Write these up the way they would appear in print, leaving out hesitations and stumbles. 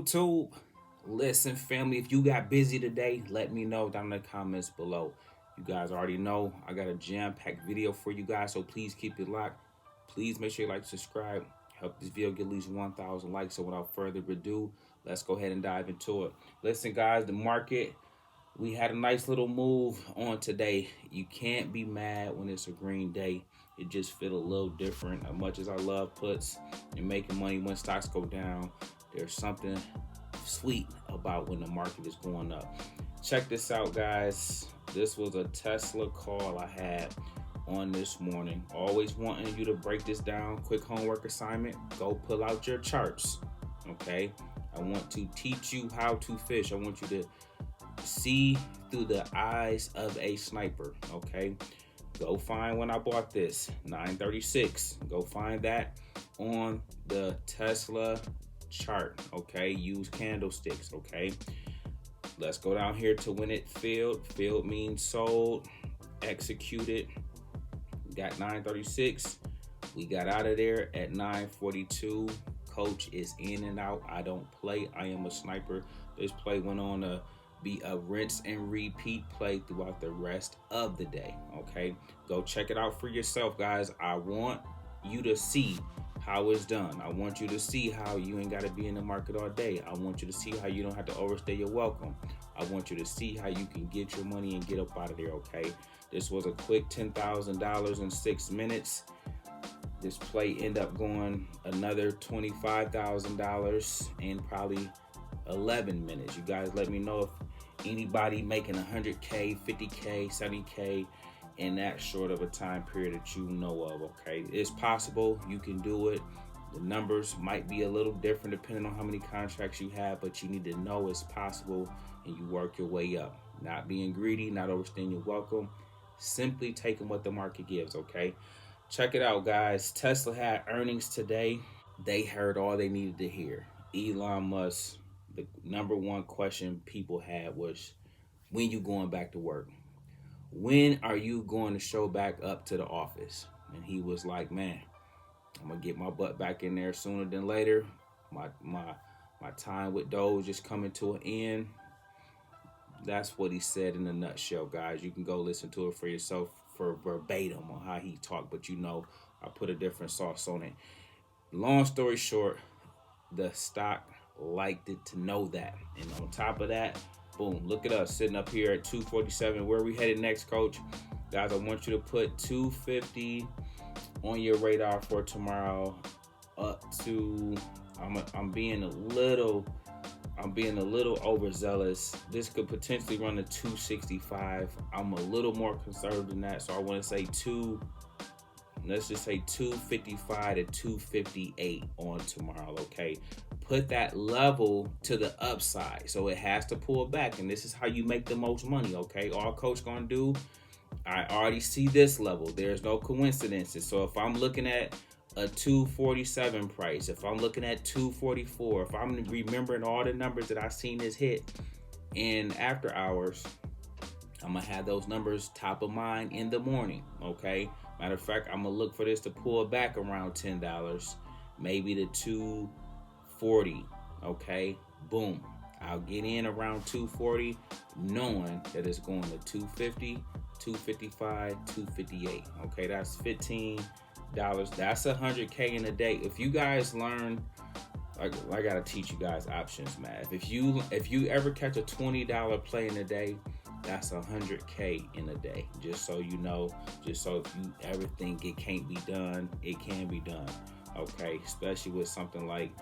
YouTube. Listen, family, if you got busy today, let me know down in the comments below. You guys already know I got a jam-packed video for you guys, so please keep it locked. Please make sure you like, subscribe, help this video get at least 1,000 likes. So without further ado, let's go ahead and dive into it. Listen, guys, the market, we had a nice little move on today. You can't be mad when it's a green day. It just feel a little different. As much as I love puts and making money when stocks go down, there's something sweet about when the market is going up. Check this out, guys. This was a Tesla call I had on this morning. Always wanting you to break this down. Quick homework assignment. Go pull out your charts. Okay. I want to teach you how to fish. I want you to see through the eyes of a sniper. Okay. Go find when I bought this, 936. Go find that on the Tesla chart. Okay. Use candlesticks. Okay. Let's go down here to when it filled. Filled means sold, executed. We got 936. We got out of there at 942. Coach is in and out. I don't play. I am a sniper. This play went on to be a rinse and repeat play throughout the rest of the day. Okay, go check it out for yourself, guys. I want you to see how it's done. I want you to see how you ain't got to be in the market all day. I want you to see how you don't have to overstay your welcome. I want you to see how you can get your money and get up out of there. Okay, this was a quick $10,000 in 6 minutes. This play ended up going another $25,000 in probably 11 minutes. You guys let me know if anybody making 100K, 50K, 70K in that short of a time period that you know of. Okay, it's possible. You can do it. The numbers might be a little different depending on how many contracts you have, but you need to know it's possible and you work your way up. Not being greedy, not overstaying your welcome, simply taking what the market gives. Okay, check it out, guys. Tesla had earnings today. They heard all they needed to hear. Elon Musk, the number one question people had was, when you going back to work? When are you going to show back up to the office? And he was like, man, I'm gonna get my butt back in there sooner than later. My time with Doge is coming to an end. That's what he said in a nutshell, guys. You can go listen to it for yourself for verbatim on how he talked, but you know I put a different sauce on it. Long story short, the stock liked it to know that. And on top of that, boom, look at us sitting up here at 247. Where are we headed next, Coach? Guys, I want you to put 250 on your radar for tomorrow up to, I'm being a little overzealous. This could potentially run to 265. I'm a little more conservative than that, so I want to say let's just say 255 to 258 on tomorrow. Okay, put that level to the upside, so it has to pull back, and this is how you make the most money. Okay, all Coach gonna do, I already see this level. There's no coincidences. So if I'm looking at a 247 price, if I'm looking at 244, if I'm remembering all the numbers that I've seen this hit in after hours, I'm gonna have those numbers top of mind in the morning. Okay, matter of fact, I'm gonna look for this to pull back around $10, maybe to 240. Okay, boom, I'll get in around 240, knowing that it's going to 250, 255, 258. Okay, that's $15. That's 100K in a day. If you guys learn, like I gotta teach you guys options math. If you ever catch a $20 play in a day, that's 100K in a day. Just so you know, just so if you ever think it can't be done, it can be done. Okay, especially with something like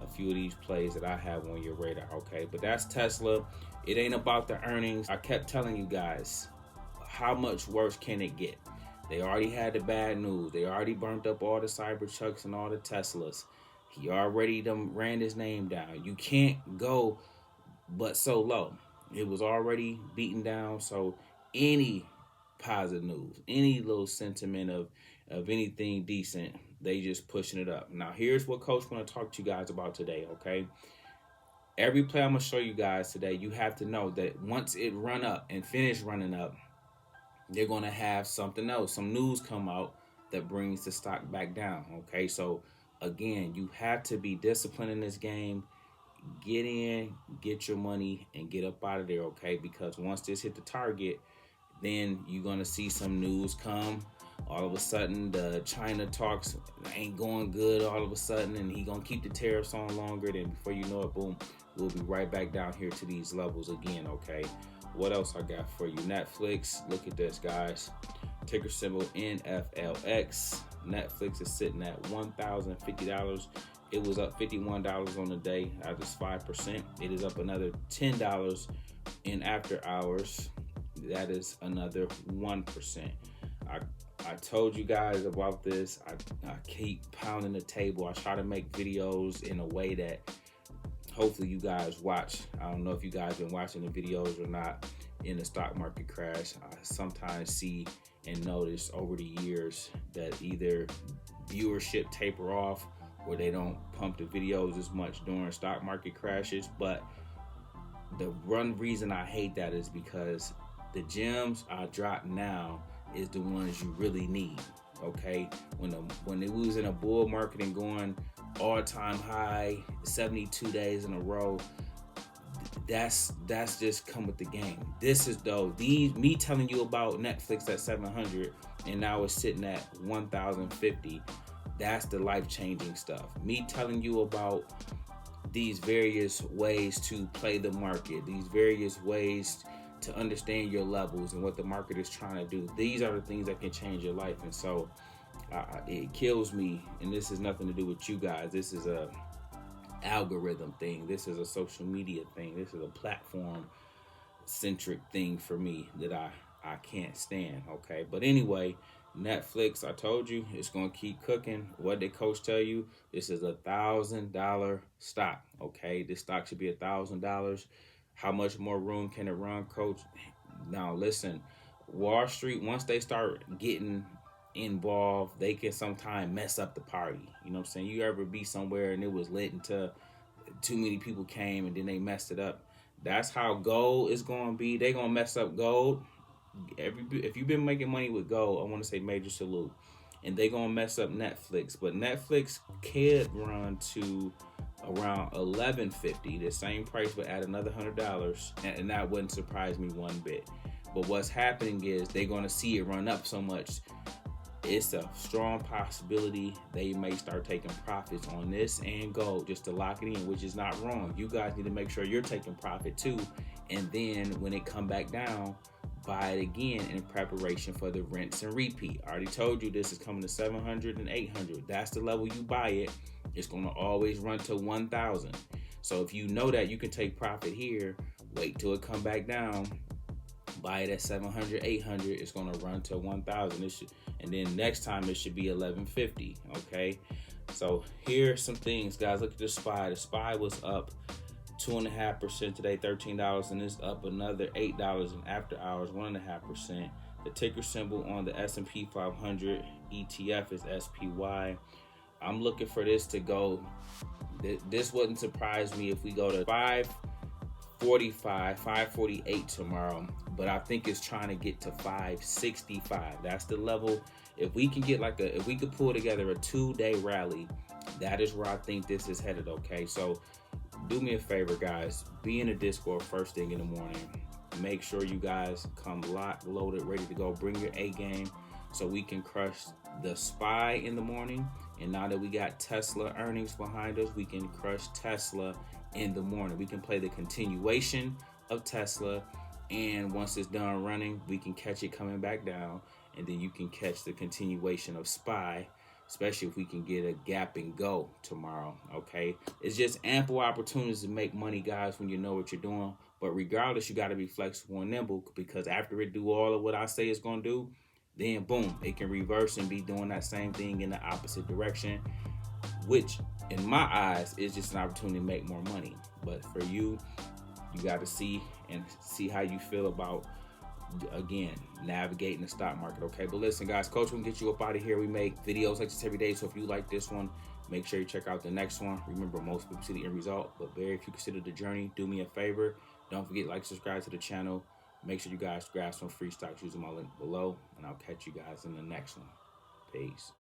a few of these plays that I have on your radar. Okay, but that's Tesla. It ain't about the earnings. I kept telling you guys, how much worse can it get? They already had the bad news. They already burnt up all the Cybertrucks and all the Teslas. He already ran his name down. You can't go but so low. It was already beaten down. So any positive news, any little sentiment of anything decent, they just pushing it up. Now here's what Coach want to talk to you guys about today. Okay, every play I'm gonna show you guys today, you have to know that once it run up and finish running up, they're going to have something else, some news come out that brings the stock back down. Okay, so again, you have to be disciplined in this game. get in, get your money, and get up out of there, okay? Because once this hit the target, then you're gonna see some news come. All of a sudden, the China talks ain't going good. All of a sudden, and he gonna keep the tariffs on longer. Then before you know it, boom, we'll be right back down here to these levels again. Okay. What else I got for you? Netflix. Look at this, guys. Ticker symbol NFLX. Netflix is sitting at $1,050. It was up $51 on the day. That is 5%. It is up another $10 in after hours. That is another 1%. I told you guys about this. I keep pounding the table. I try to make videos in a way that hopefully you guys watch. I don't know if you guys been watching the videos or not in the stock market crash. I sometimes see and notice over the years that either viewership taper off or they don't pump the videos as much during stock market crashes. But the one reason I hate that is because the gems I drop now is the ones you really need. Okay, when it was in a bull market and going all-time high 72 days in a row, that's just come with the game. This is though me telling you about Netflix at 700 and now it's sitting at 1,050. That's the life-changing stuff. Me telling you about these various ways to play the market, these various ways to understand your levels and what the market is trying to do. These are the things that can change your life. And so it kills me. And this has nothing to do with you guys. This is a algorithm thing. This is a social media thing. This is a platform centric thing for me that I can't stand. Okay. But anyway, Netflix, I told you it's going to keep cooking. What did coach tell you? This is $1,000 stock. Okay. This stock should be $1,000. How much more room can it run, coach? Now, listen, Wall Street, once they start getting involved, they can sometimes mess up the party. You know what I'm saying? You ever be somewhere and it was lit until too many people came and then they messed it up? That's how gold is going to be. They're going to mess up gold. If you've been making money with gold, I want to say major salute. And they're going to mess up Netflix. But Netflix could run to around $11.50, the same price, but add another $100, and that wouldn't surprise me one bit. But what's happening is they're going to see it run up so much. It's a strong possibility they may start taking profits on this and gold just to lock it in, which is not wrong. You guys need to make sure you're taking profit too, and then when it come back down, buy it again in preparation for the rinse and repeat. I already told you this is coming to 700 and 800. That's the level you buy it. It's going to always run to 1,000. So if you know that you can take profit here, wait till it come back down, buy it at 700, 800. It's going to run to 1,000. And then next time it should be 1150. Okay. So here's some things, guys. Look at the SPY. The SPY was up 2.5% today, $13, and it's up another $8 in after hours, 1.5%. The ticker symbol on the S&P 500 ETF is SPY. I'm looking for this to go. This wouldn't surprise me if we go to 545, 548 tomorrow, but I think it's trying to get to 565. That's the level. If we can get if we could pull together a 2-day rally, that is where I think this is headed. Okay, so do me a favor, guys. Be in the Discord first thing in the morning. Make sure you guys come locked, loaded, ready to go. Bring your A game so we can crush the SPY in the morning. And now that we got Tesla earnings behind us, we can crush Tesla in the morning. We can play the continuation of Tesla. And once it's done running, we can catch it coming back down. And then you can catch the continuation of SPY, especially if we can get a gap and go tomorrow. Okay. It's just ample opportunities to make money, guys, when you know what you're doing. But regardless, you got to be flexible and nimble, because after it do all of what I say it's going to do, then boom, it can reverse and be doing that same thing in the opposite direction, which in my eyes is just an opportunity to make more money. But for you, you got to see how you feel about, again, navigating the stock market. Okay, but listen, guys, coach will get you up out of here. We make videos like this every day, so if you like this one, make sure you check out the next one. Remember, most people see the end result, but very few consider the journey. Do me a favor, don't forget, like, subscribe to the channel. Make sure you guys grab some free stocks using my link below, and I'll catch you guys in the next one. Peace.